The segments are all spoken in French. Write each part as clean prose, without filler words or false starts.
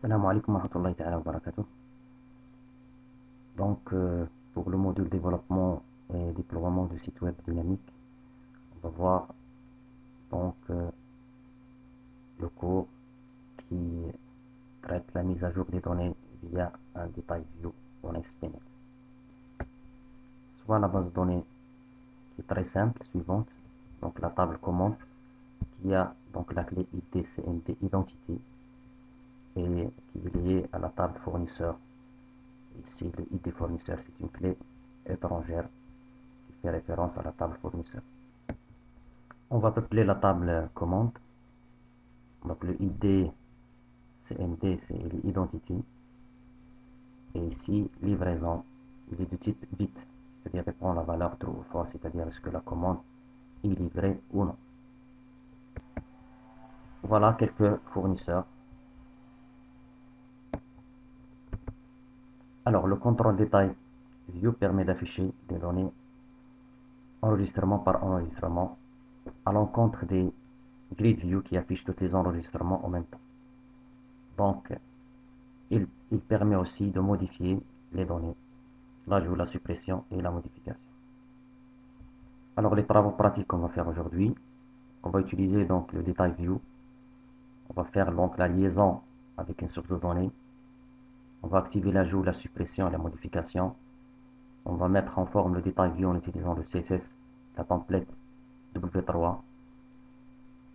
Salam alaikum wa rahmatullahi ta'ala wa barakatuh. Donc, pour le module développement et déploiement de site web dynamique, on va voir donc le cours qui traite la mise à jour des données via un detail view en ASP.NET. Soit la base de données qui est très simple, suivante, donc la table commande qui a donc la clé ID CMD Identity et qui est liée à la table fournisseur. Ici, le ID fournisseur, c'est une clé étrangère qui fait référence à la table fournisseur. On va peupler la table commande. Donc le ID CMD, c'est l'identity. Et ici, livraison, il est de type bit, c'est-à-dire il prend la valeur true ou false, c'est-à-dire est-ce que la commande est livrée ou non. Voilà quelques fournisseurs. Alors, le contrôle détail view permet d'afficher des données enregistrement par enregistrement à l'encontre des grid view qui affichent tous les enregistrements en même temps. Donc, il permet aussi de modifier les données, l'ajout, la suppression et la modification. Alors, les travaux pratiques qu'on va faire aujourd'hui, on va utiliser donc le detail view. On va faire donc la liaison avec une source de données. On va activer l'ajout, la suppression et la modification. On va mettre en forme le detail view en utilisant le CSS, la template W3.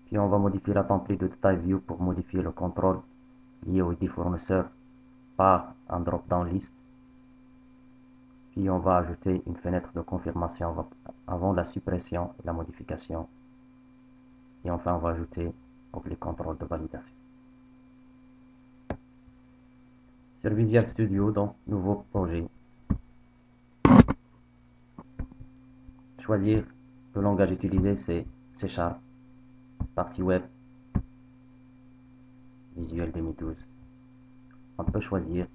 Puis on va modifier la template de detail view pour modifier le contrôle lié au ID fournisseur par un drop-down list. Puis on va ajouter une fenêtre de confirmation avant la suppression et la modification. Et enfin on va ajouter donc les contrôles de validation. Sur Visual Studio, donc nouveau projet. Choisir le langage utilisé, c'est C#, partie web, Visual 2012. On peut choisir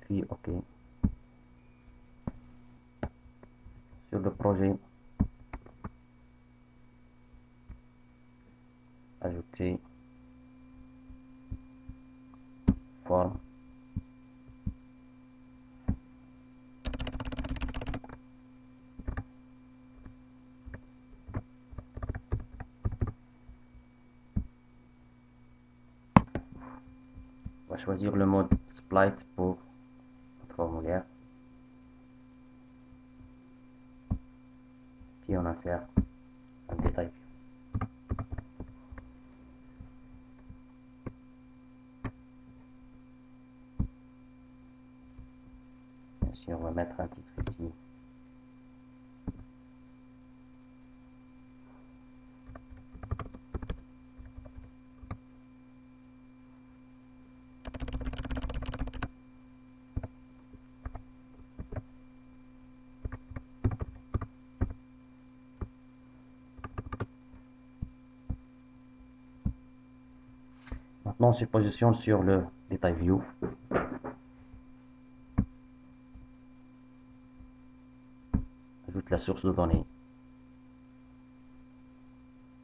puis OK. Sur le projet, ajouter forme. On va choisir le mode Split pour notre formulaire. Puis on insère un détail. Bien sûr, on va mettre un titre ici. Maintenant, on se positionne sur le détail view. Ajoute la source de données.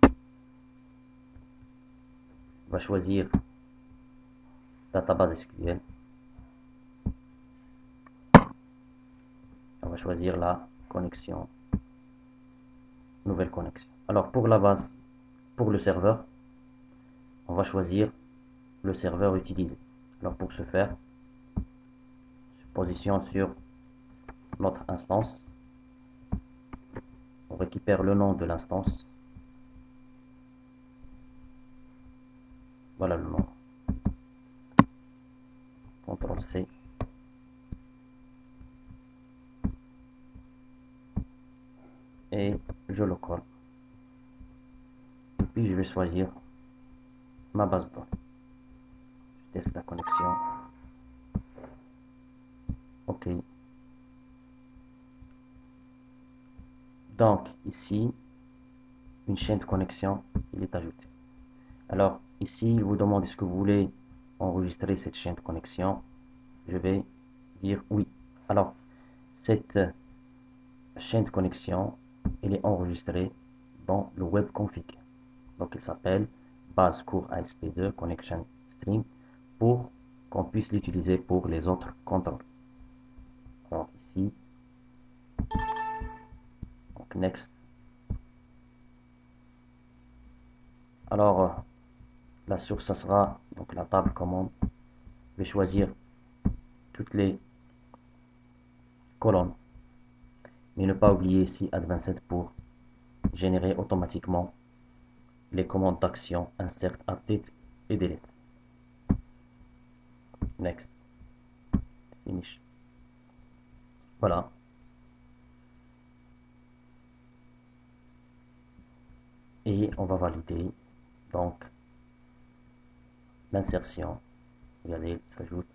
On va choisir database SQL. On va choisir la connexion, nouvelle connexion. Alors pour la base, pour le serveur, on va choisir le serveur utilisé. Alors pour ce faire, on se positionne sur notre instance. On récupère le nom de l'instance. Voilà le nom. CTRL C. Et je le colle. Et puis je vais choisir ma base de données. Je teste la connexion. OK. Donc ici, une chaîne de connexion, il est ajouté. Alors ici, il vous demande est-ce que vous voulez enregistrer cette chaîne de connexion. Je vais dire oui. Alors, cette chaîne de connexion, elle est enregistrée dans le web config. Donc il s'appelle base cours ASP2 connection string pour qu'on puisse l'utiliser pour les autres contrôles. Alors ici, donc next. Alors la source, ça sera donc la table commande. Je vais choisir toutes les colonnes, mais ne pas oublier ici Advanced pour générer automatiquement les commandes d'action insert, update et delete. Next, finish. Voilà. Et on va valider donc l'insertion. Regardez, s'ajoute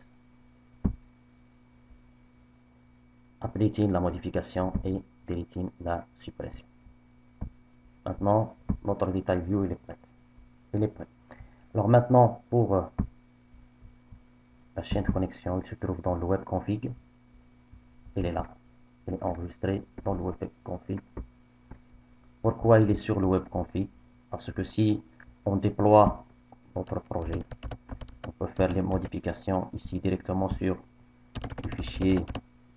updating la modification et deleting la suppression. Maintenant, notre detail view il est prêt. Il est prêt. Alors maintenant, pour la chaîne de connexion, il se trouve dans le web config. Il est là. Il est enregistré dans le web config. Pourquoi il est sur le web config? Parce que si on déploie notre projet, on peut faire les modifications ici directement sur le fichier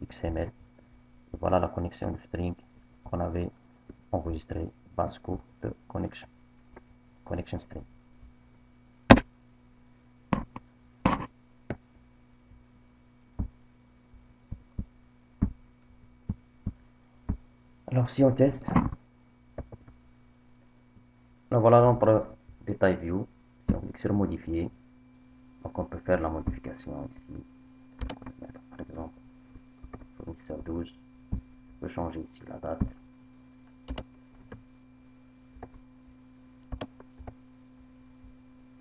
XML. Et voilà la connexion de string qu'on avait enregistré base cours de connection string. Alors si on teste, voilà notre detail view. Si on clique sur modifier, donc on peut faire la modification ici. Par exemple, fournisseur 12. On peut changer ici la date.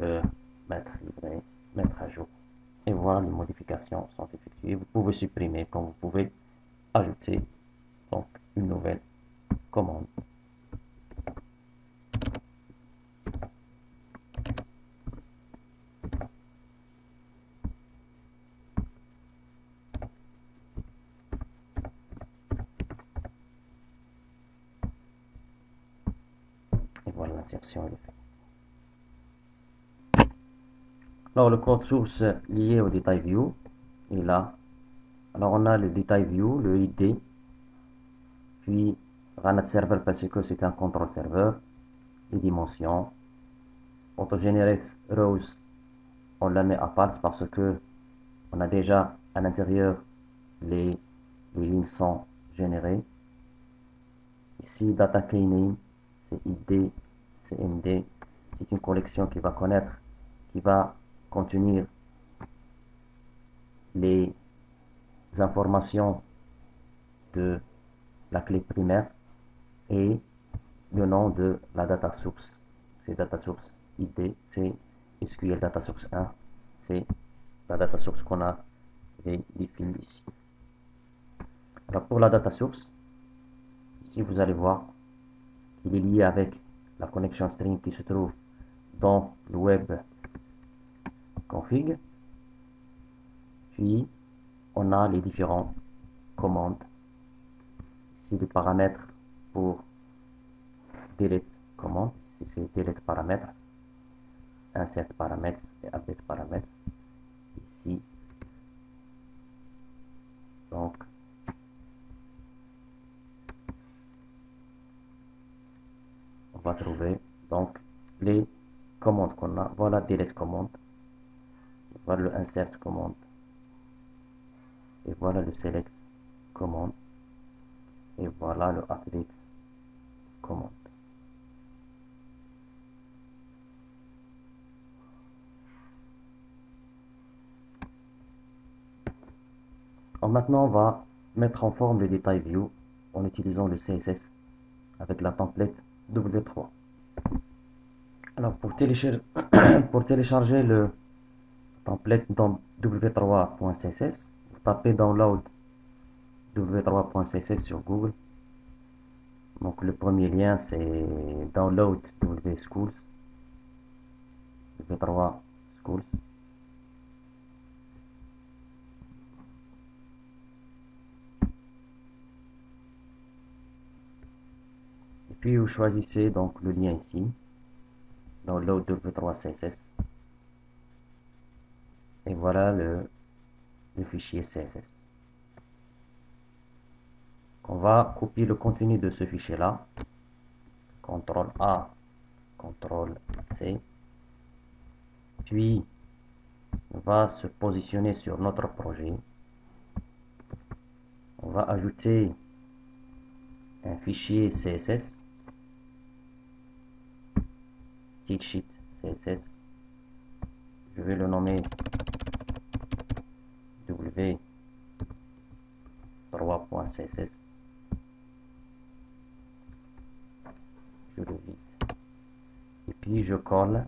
On peut mettre livré, mettre à jour. Et voilà, les modifications sont effectuées. Vous pouvez supprimer comme vous pouvez ajouter donc une nouvelle commande. Et voilà, l'insertion est faite. Alors le code source lié au detail view est là. Alors on a le detail view, le ID, puis Ranat server parce que c'est un contrôle serveur, les dimensions, autogenerate rows, on la met à part parce que on a déjà à l'intérieur les lignes sont générées. Ici data cleaning, c'est ID, CMD, c'est une collection qui va connaître, qui va contenir les informations de la clé primaire et le nom de la data source. C'est data source ID, c'est SQL data source 1, c'est la data source qu'on a définie ici. Alors pour la data source, ici vous allez voir qu'il est lié avec la connexion string qui se trouve dans le web config. Puis on a les différentes commandes. Ici les paramètres pour delete commande. Ici c'est delete paramètres, insert paramètres et update paramètres. Ici donc on va trouver donc les commandes qu'on a. Voilà delete commande, voilà le insert commande et voilà le select commande et voilà le update commande. Alors maintenant on va mettre en forme le detail view en utilisant le CSS avec la template W3. Alors pour télécharger le template dans w3.css, vous tapez download w3.css sur Google. Donc le premier lien c'est download w3 schools. Puis vous choisissez donc le lien ici, dans Load W3 CSS. Et voilà le fichier CSS. On va copier le contenu de ce fichier-là. CTRL A, CTRL C. Puis, on va se positionner sur notre projet. On va ajouter un fichier CSS, stylesheet CSS. Je vais le nommer w3.css. Je le vide. Et puis je colle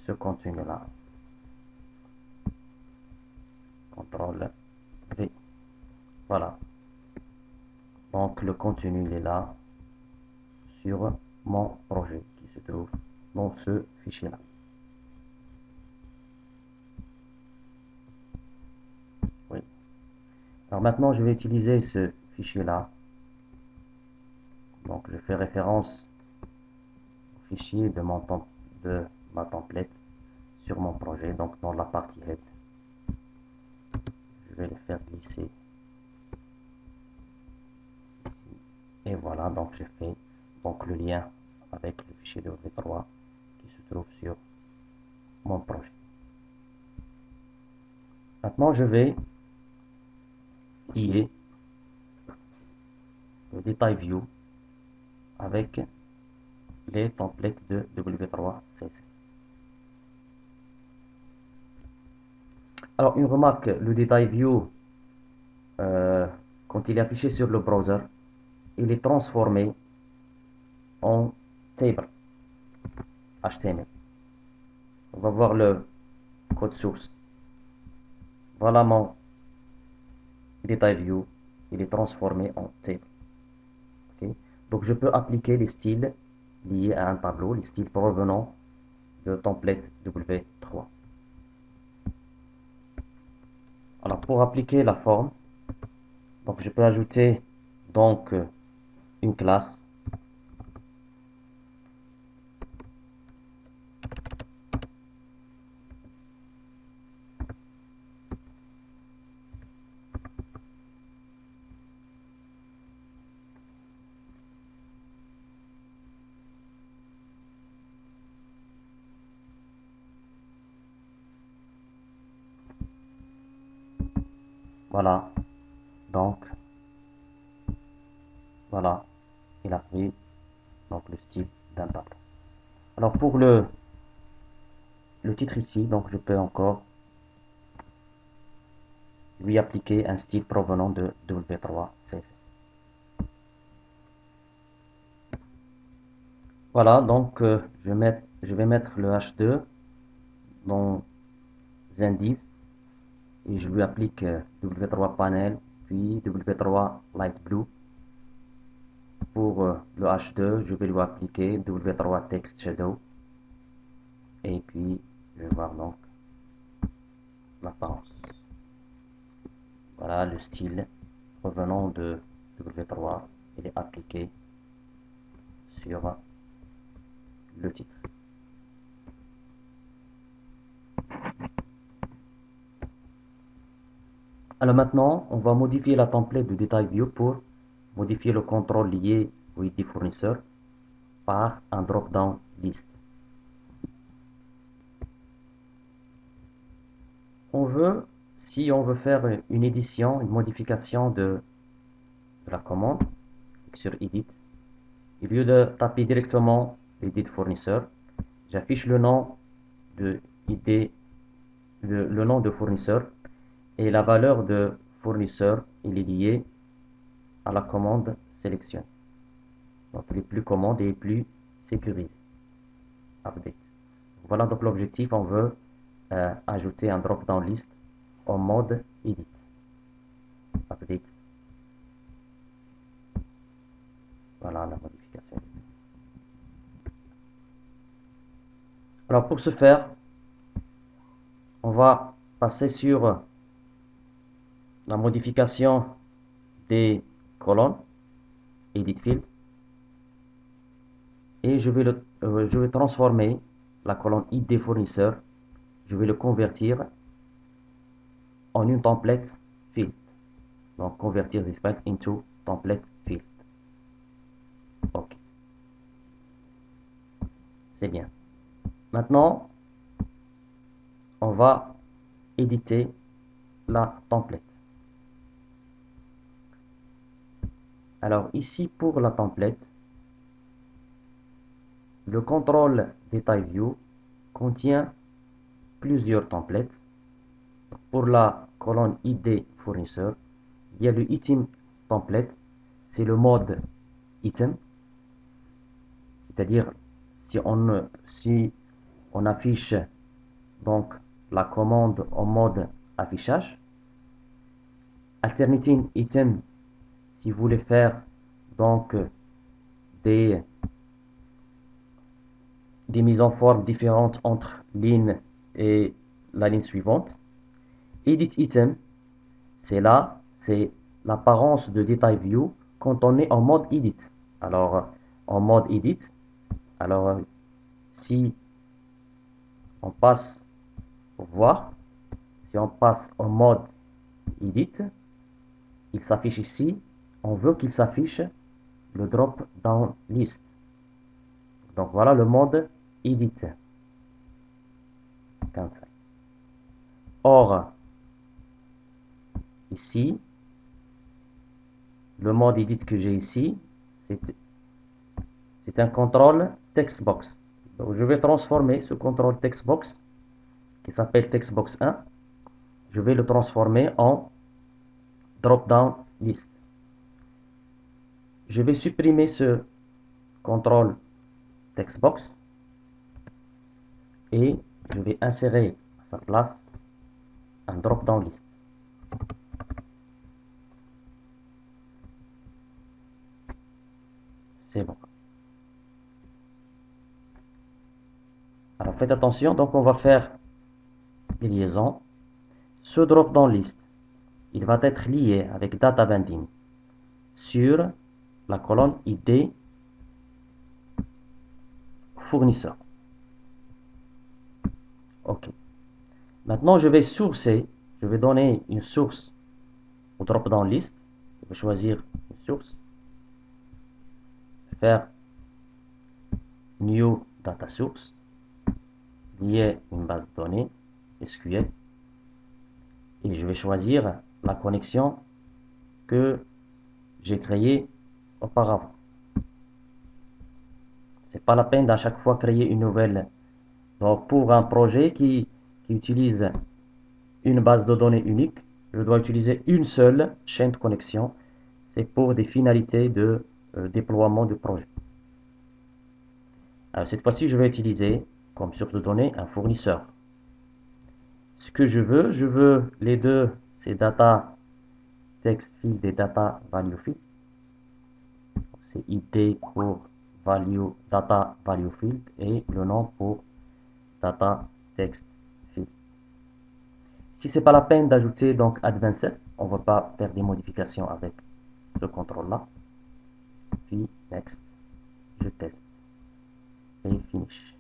ce contenu-là. CTRL V. Voilà. Donc le contenu il est là sur mon projet qui se trouve dans ce fichier-là. Oui. Alors maintenant je vais utiliser ce fichier-là. Donc je fais référence au fichier de ma template sur mon projet, donc dans la partie head. Je vais le faire glisser ici. Et voilà, donc j'ai fait donc le lien avec le fichier de V3 qui se trouve sur mon projet. Maintenant je vais lier le détail view avec les templates de W3 CSS. Alors une remarque, le détail view quand il est affiché sur le browser, il est transformé en table HTML. On va voir le code source. Voilà mon détail view, il est transformé en table. Okay. Donc je peux appliquer les styles liés à un tableau, les styles provenant de template W3. Alors pour appliquer la forme, donc je peux ajouter donc une classe voilà, donc voilà, il a pris donc le style d'un tableau. Alors pour le titre ici, donc je peux encore lui appliquer un style provenant de W3 CSS. Voilà, donc je vais mettre le H2 dans un div et je lui applique W3 panel puis W3 light blue. Pour le H2, je vais lui appliquer W3 text shadow et puis je vais voir donc l'apparence. Voilà le style provenant de W3, il est appliqué sur le titre. Alors maintenant, on va modifier la template de détail view pour modifier le contrôle lié au ID fournisseur par un drop-down list. Si on veut faire une édition, une modification de la commande, sur Edit, au lieu de taper directement Edit fournisseur, j'affiche le nom de ID, le nom de fournisseur et la valeur de fournisseur, il est lié à la commande sélection. Donc il est plus commode et plus sécurisé. Update. Voilà donc l'objectif, on veut ajouter un drop-down list en mode Edit. Update. Voilà la modification. Alors pour ce faire, on va passer sur la modification des colonnes edit field, et je vais transformer la colonne ID fournisseur, je vais le convertir en une template field. Donc convertir this field into template field. Ok, c'est bien. Maintenant, on va éditer la template. Alors ici pour la template, le contrôle detail view contient plusieurs templates. Pour la colonne ID fournisseur, il y a le item template, c'est le mode item, c'est-à-dire si on affiche donc la commande en mode affichage. Alternating item, si vous voulez faire donc des mises en forme différentes entre ligne et la ligne suivante. Edit item, c'est là, c'est l'apparence de detail view quand on est en mode edit. Alors, en mode edit, alors si on passe pour voir, si on passe en mode edit, il s'affiche ici, on veut qu'il s'affiche le drop down list. Donc voilà le mode edit. Or, ici, le mode edit que j'ai ici, c'est un contrôle textbox. Donc je vais transformer ce contrôle textbox qui s'appelle textbox 1, je vais le transformer en drop-down list. Je vais supprimer ce contrôle textbox et je vais insérer à sa place un drop-down list. C'est bon. Alors faites attention, donc on va faire des liaisons. Ce drop-down list, il va être lié avec data binding sur la colonne ID fournisseur. Ok. Maintenant, je vais sourcer, je vais donner une source au drop-down list. Je vais choisir une source, faire new data source, lier une base de données SQL, et je vais choisir la connexion que j'ai créée auparavant. C'est pas la peine d'à chaque fois créer une nouvelle. Donc pour un projet qui utilise une base de données unique, je dois utiliser une seule chaîne de connexion. C'est pour des finalités de déploiement du projet. Alors cette fois-ci, je vais utiliser comme source de données un fournisseur. Ce que je veux les deux, c'est data text field et data value field. C'est ID pour value data value field et le nom pour data text field. Si c'est pas la peine d'ajouter donc advanced, on ne va pas faire des modifications avec ce contrôle là. Puis next, je teste et finish.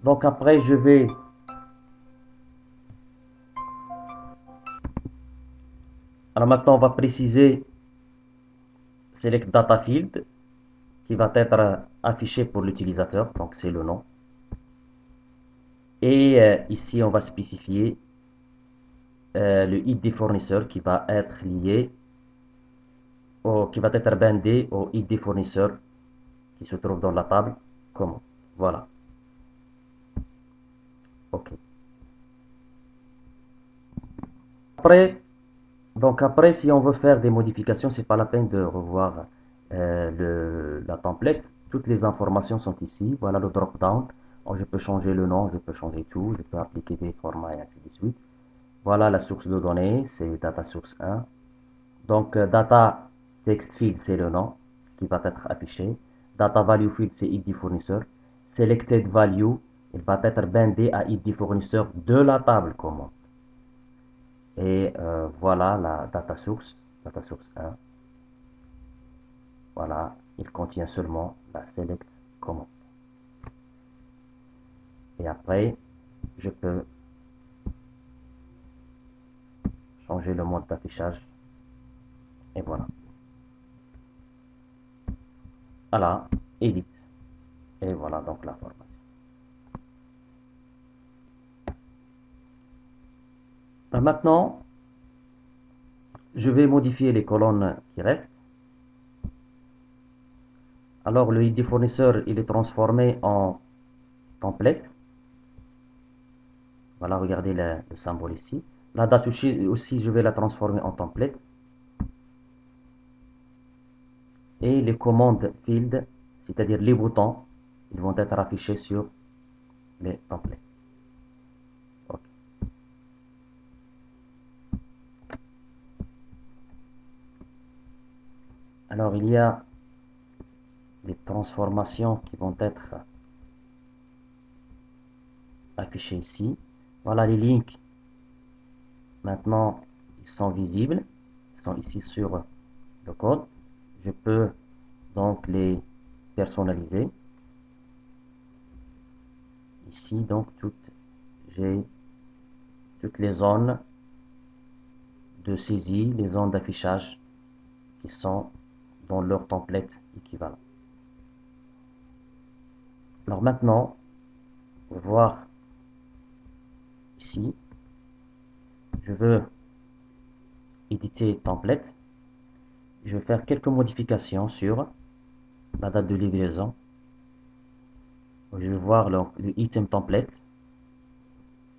Donc après je vais alors maintenant on va préciser select data field qui va être affiché pour l'utilisateur, donc c'est le nom. Et ici on va spécifier le ID fournisseur qui va être lié qui va être bandé au ID fournisseur qui se trouve dans la table commande. Voilà. Ok. Après, si on veut faire des modifications, c'est pas la peine de revoir la template. Toutes les informations sont ici. Voilà le drop-down. Je peux changer le nom, je peux changer tout, je peux appliquer des formats et ainsi de suite. Voilà la source de données, c'est data source 1. Donc data text field, c'est le nom, ce qui va être affiché. Data value field, c'est ID fournisseur. Selected value, il va être bandé à ID fournisseur de la table commande. Et voilà la data source 1. Voilà, il contient seulement la select command. Et après, je peux changer le mode d'affichage. Et voilà. Voilà, edit. Et voilà donc la formation. Maintenant, je vais modifier les colonnes qui restent. Alors le ID fournisseur, il est transformé en template. Voilà, regardez le symbole ici. La date aussi, je vais la transformer en template. Et les commandes field, c'est-à-dire les boutons, ils vont être affichés sur les templates. Ok. Alors il y a des transformations qui vont être affichées ici. Voilà les links. Maintenant, ils sont visibles. Ils sont ici sur le code. Je peux donc les personnaliser. Ici, donc, j'ai toutes les zones de saisie, les zones d'affichage qui sont dans leur template équivalent. Alors maintenant, on va voir ici, je veux éditer template. Je vais faire quelques modifications sur la date de livraison. Je vais voir le item template.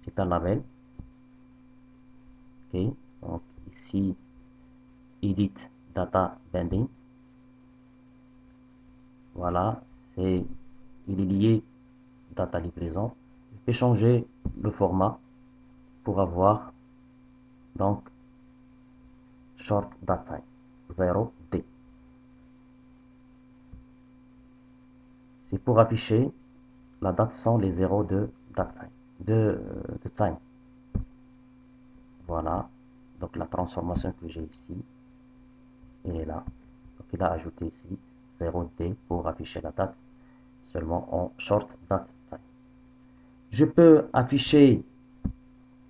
C'est un label. Ok, donc ici, edit data binding. Voilà, il est lié data livraison. Je peux changer le format pour avoir donc short date time 0D. C'est pour afficher la date sans les zéros de date time, de time. Voilà, donc la transformation que j'ai ici, elle est là. Donc il a ajouté ici 0D pour afficher la date seulement en short date time. Je peux afficher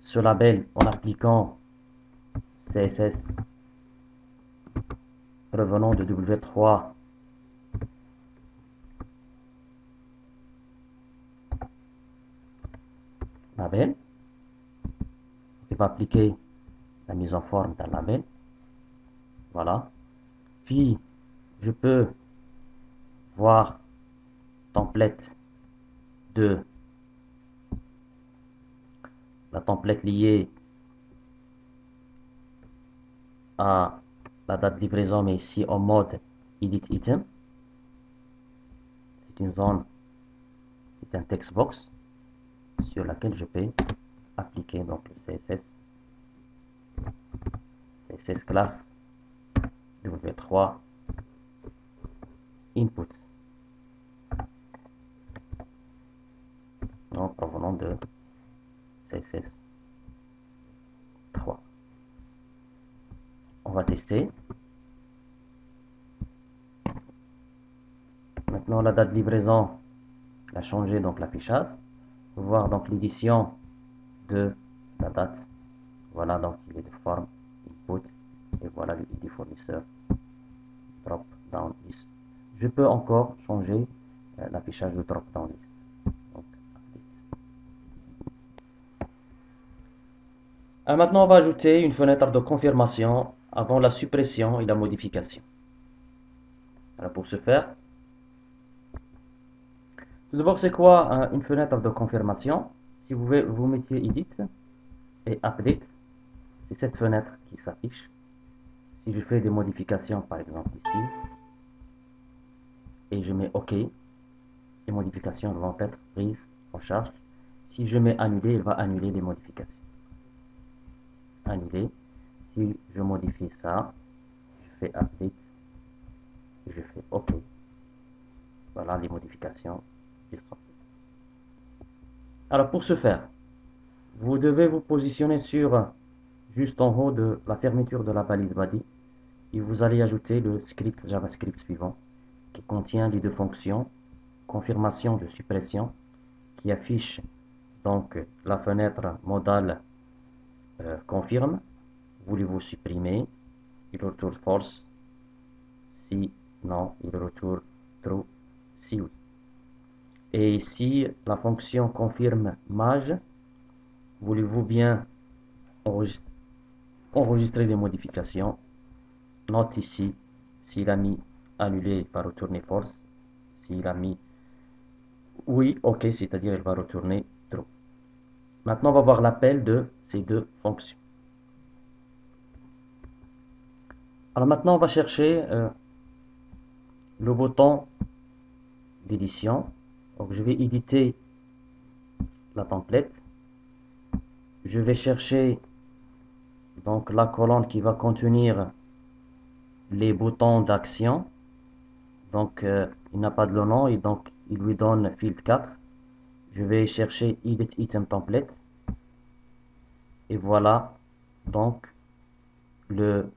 ce label en appliquant CSS revenant de W3 label. Il va appliquer la mise en forme d'un label. Voilà. Puis, je peux voir template de la template liée à la date de livraison, mais ici en mode edit item. C'est une zone, c'est un text box sur laquelle je peux appliquer donc le CSS class W3 input, donc provenant de CSS 3. On va tester. Maintenant la date de livraison a changé, donc l'affichage. On va voir donc l'édition de la date. Voilà, donc il est de forme input et voilà le ID fournisseur drop down list. Je peux encore changer l'affichage de drop down list. Donc, maintenant, on va ajouter une fenêtre de confirmation avant la suppression et la modification. Alors, pour ce faire, tout d'abord, c'est quoi une fenêtre de confirmation? Si vous mettiez Edit et Update, c'est cette fenêtre qui s'affiche. Si je fais des modifications, par exemple ici, et je mets OK, les modifications vont être prises en charge. Si je mets annuler, il va annuler les modifications. Annuler. Si je modifie ça, je fais update et je fais OK. Voilà les modifications qui sont faites. Alors pour ce faire, vous devez vous positionner sur juste en haut de la fermeture de la balise body et vous allez ajouter le script JavaScript suivant qui contient les deux fonctions confirmation de suppression qui affiche donc la fenêtre modale confirme. Voulez-vous supprimer? Il retourne false si non, il retourne true si oui. Et ici, la fonction confirme mage. Voulez-vous bien enregistrer les modifications? Note ici, s'il a mis annulé, il va retourner false. S'il a mis oui, ok, c'est-à-dire il va retourner true. Maintenant, on va voir l'appel de ces deux fonctions. Alors maintenant, on va chercher le bouton d'édition. Donc, je vais éditer la template. Je vais chercher donc la colonne qui va contenir les boutons d'action. Donc, il n'a pas de nom et donc il lui donne field 4. Je vais chercher edit item template. Et voilà donc le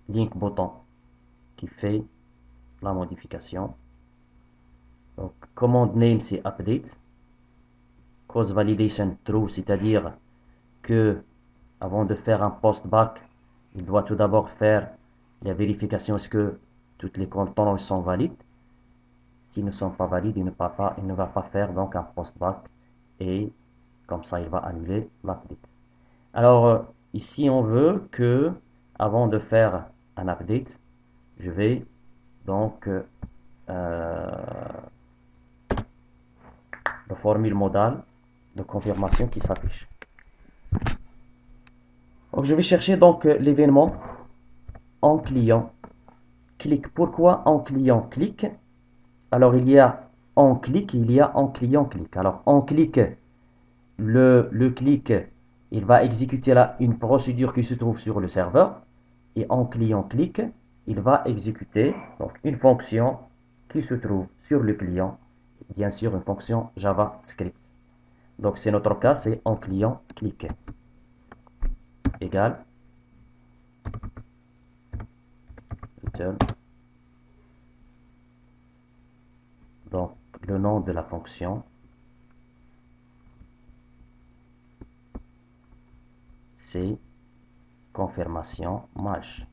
link bouton qui fait la modification. Donc, command name c'est update. Cause validation true, c'est-à-dire que avant de faire un post-back, il doit tout d'abord faire la vérification est-ce que toutes les contenants sont valides. S'ils ne sont pas valides, il ne va pas faire donc un post-back et comme ça il va annuler l'update. Alors ici on veut que avant de faire un update, je vais donc la formule modale de confirmation qui s'affiche. Donc je vais chercher donc l'événement en client clique. Pourquoi en client clique? Alors il y a en clic, il y a en client clique. Alors en clic, le clic, il va exécuter là une procédure qui se trouve sur le serveur. Et en client clique, il va exécuter donc une fonction qui se trouve sur le client, bien sûr une fonction JavaScript. Donc c'est notre cas, c'est en client clique égale return. Donc le nom de la fonction c'est confirmation mage.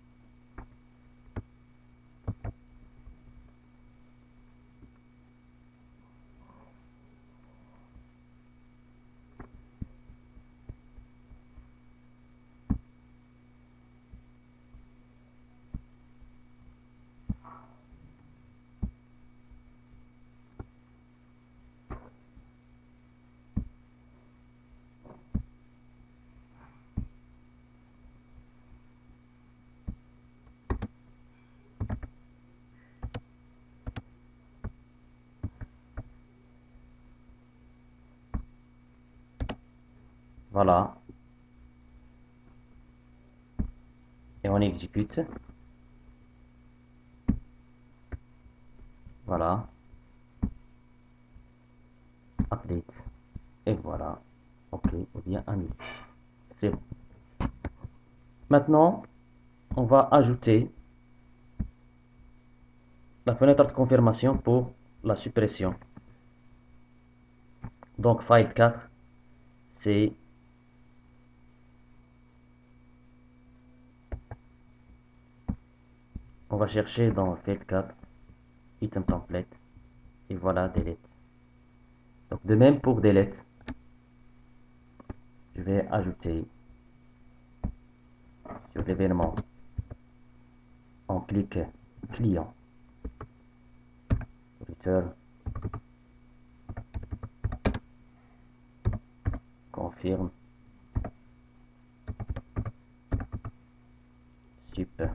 Voilà. Et on exécute. Voilà. Update. Et voilà. OK. Ou bien annulé. C'est bon. Maintenant, on va ajouter la fenêtre de confirmation pour la suppression. Donc, file 4, c'est on va chercher dans file 4 item template et voilà delete. Donc, de même pour delete, je vais ajouter sur l'événement on clique client return confirme suppression.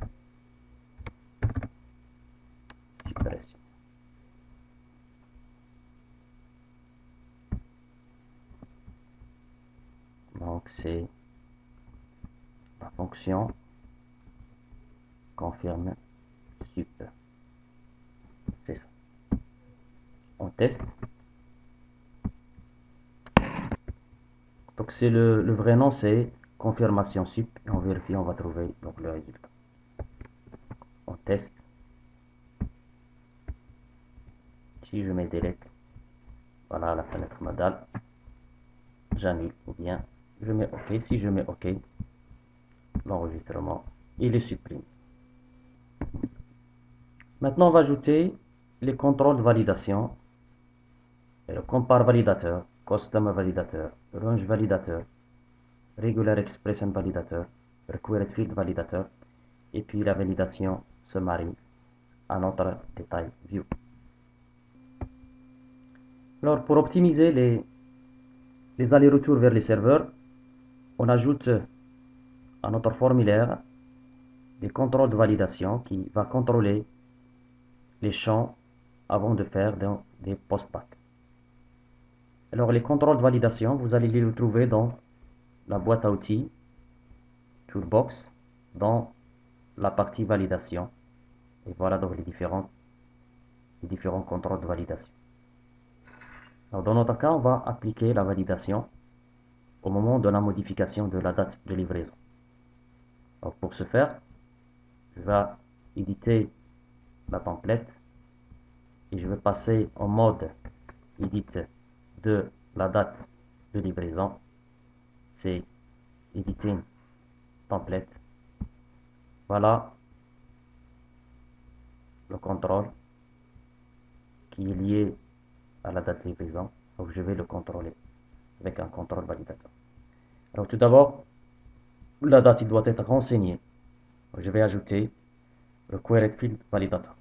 Donc c'est la fonction confirme sup. C'est ça. On teste. Donc c'est le vrai nom c'est confirmation sup et on vérifie, on va trouver donc le résultat. test. Si je mets delete, voilà la fenêtre modale, j'annule ou bien je mets OK. Si je mets OK, l'enregistrement, il est supprimé. Maintenant, on va ajouter les contrôles de validation. Le compare validateur, customer validateur, range validateur, regular expression validateur, required field validateur, et puis la validation summary à notre détail view. Alors, pour optimiser les allers-retours vers les serveurs, on ajoute à notre formulaire des contrôles de validation qui va contrôler les champs avant de faire des post-back. Alors, les contrôles de validation, vous allez les retrouver dans la boîte à outils Toolbox, dans la partie validation. Et voilà donc les différents contrôles de validation. Alors, dans notre cas, on va appliquer la validation au moment de la modification de la date de livraison. Alors, pour ce faire, je vais éditer la template et je vais passer en mode edit de la date de livraison. C'est editing template. Voilà le contrôle qui est lié à la date de livraison. Donc je vais le contrôler avec un contrôle validateur. Alors tout d'abord, la date il doit être renseignée. Donc, je vais ajouter le query field validator.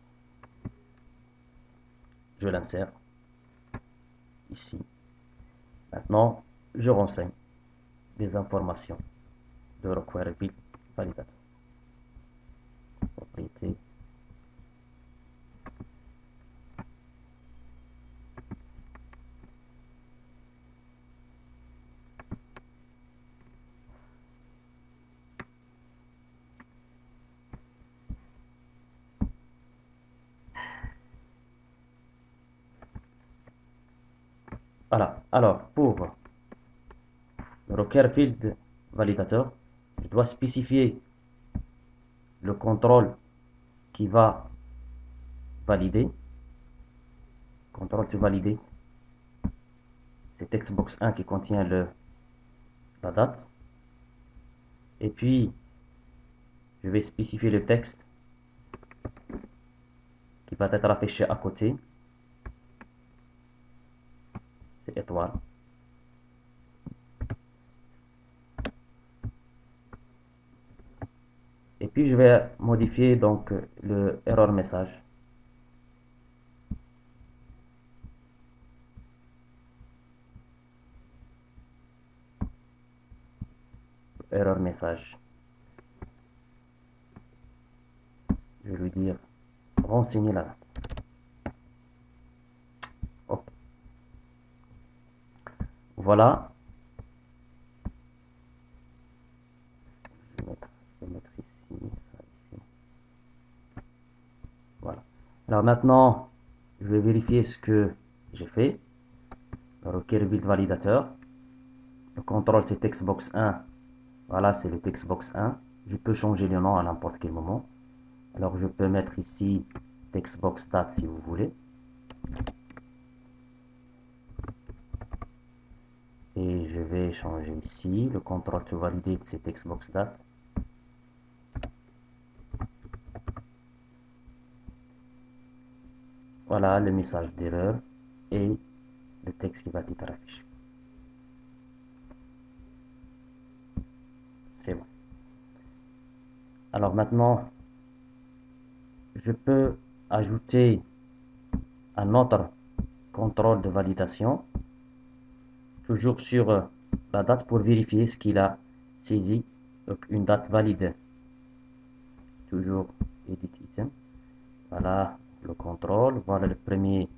Je l'insère ici. Maintenant, je renseigne des informations de require field validator. Propriété. Voilà. Alors, pour le require field validator, je dois spécifier le contrôle qui va valider. Contrôle to valider. C'est textbox 1 qui contient la date. Et puis, je vais spécifier le texte qui va être affiché à côté. C'est étoile. Et puis, je vais modifier donc le error message. Error message. Je vais lui dire renseigner la date. Ok. Voilà. Je vais mettre ici, ça ici. Voilà. Alors maintenant, je vais vérifier ce que j'ai fait. Le require build validateur. Le contrôle c'est textbox 1. Voilà, c'est le textbox 1. Je peux changer le nom à n'importe quel moment. Alors je peux mettre ici textbox date si vous voulez. Et je vais changer ici le contrôle to validate, c'est textbox date. Voilà le message d'erreur et le texte qui va être affiché. C'est bon. Alors maintenant, je peux ajouter un autre contrôle de validation, toujours sur la date pour vérifier ce qu'il a saisi, donc une date valide. Toujours edit item. Voilà le contrôle, voilà le premier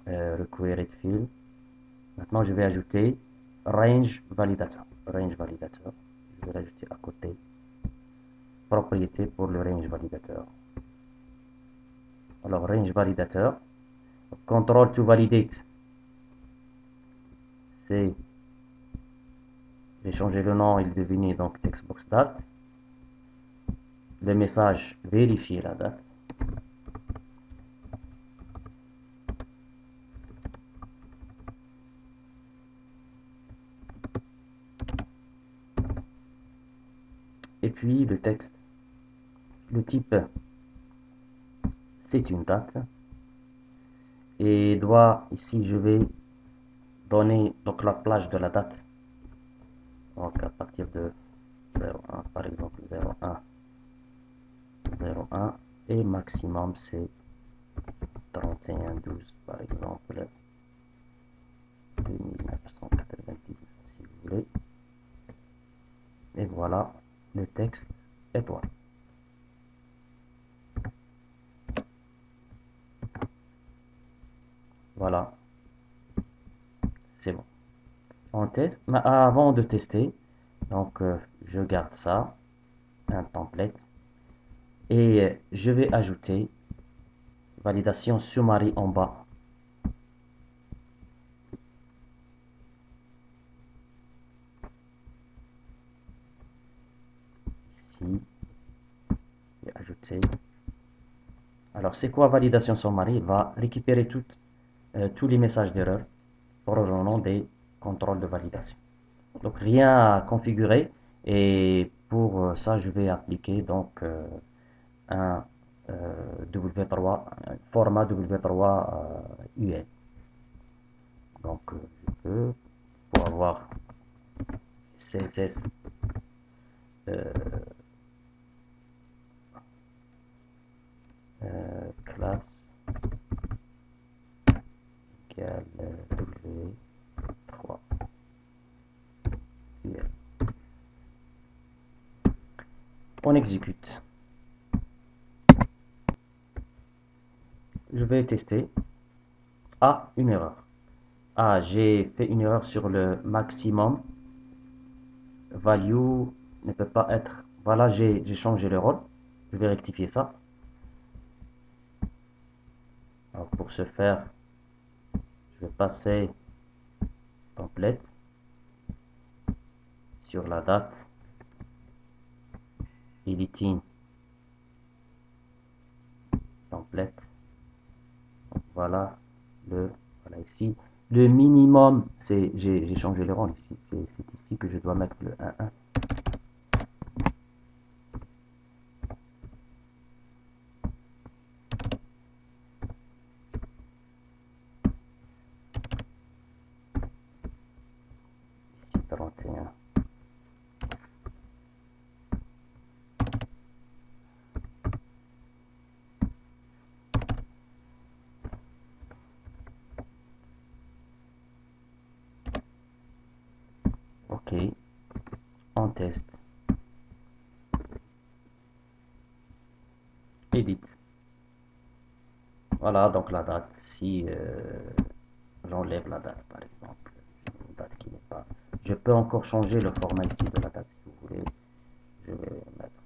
required field. Maintenant, je vais ajouter range validator. Range validator, je vais l'ajouter à côté. Propriété pour le range validateur. Alors, range validateur, control to validate, c'est, j'ai changé le nom, il est devenu donc textbox date. Le message, vérifier la date. Et puis le texte, le type, c'est une date. Et ici je vais donner donc la plage de la date. Donc à partir de 01, par exemple 01, 01. Et maximum c'est 31-12, par exemple 2999 si vous voulez. Et voilà, le texte est droit. Voilà, c'est bon. On teste. Mais avant de tester, donc je garde ça, un template, et je vais ajouter validation summary en bas. Ici, et ajouter. Alors, c'est quoi validation summary? Il va récupérer tous les messages d'erreur provenant des contrôles de validation. Donc, rien à configurer. Et pour ça, je vais appliquer donc un W3, un format W3 UL. Donc, je peux, pour avoir CSS classe égale W3 UL. On exécute. Je vais tester. Ah, une erreur. Ah, j'ai fait une erreur sur le maximum. Value ne peut pas être. Voilà, j'ai changé le rôle. Je vais rectifier ça. Alors, pour ce faire, je vais passer template sur la date. Editing template. Donc, voilà voilà ici. Le minimum, j'ai changé le rôle ici. C'est ici que je dois mettre le 1-1. Ici 31. Ok, on teste. Edit. Voilà, donc la date. Si j'enlève la date, par exemple, une date qui n'est pas. Je peux encore changer le format ici de la date si vous voulez. Je vais mettre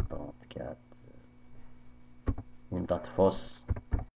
34, une date fausse.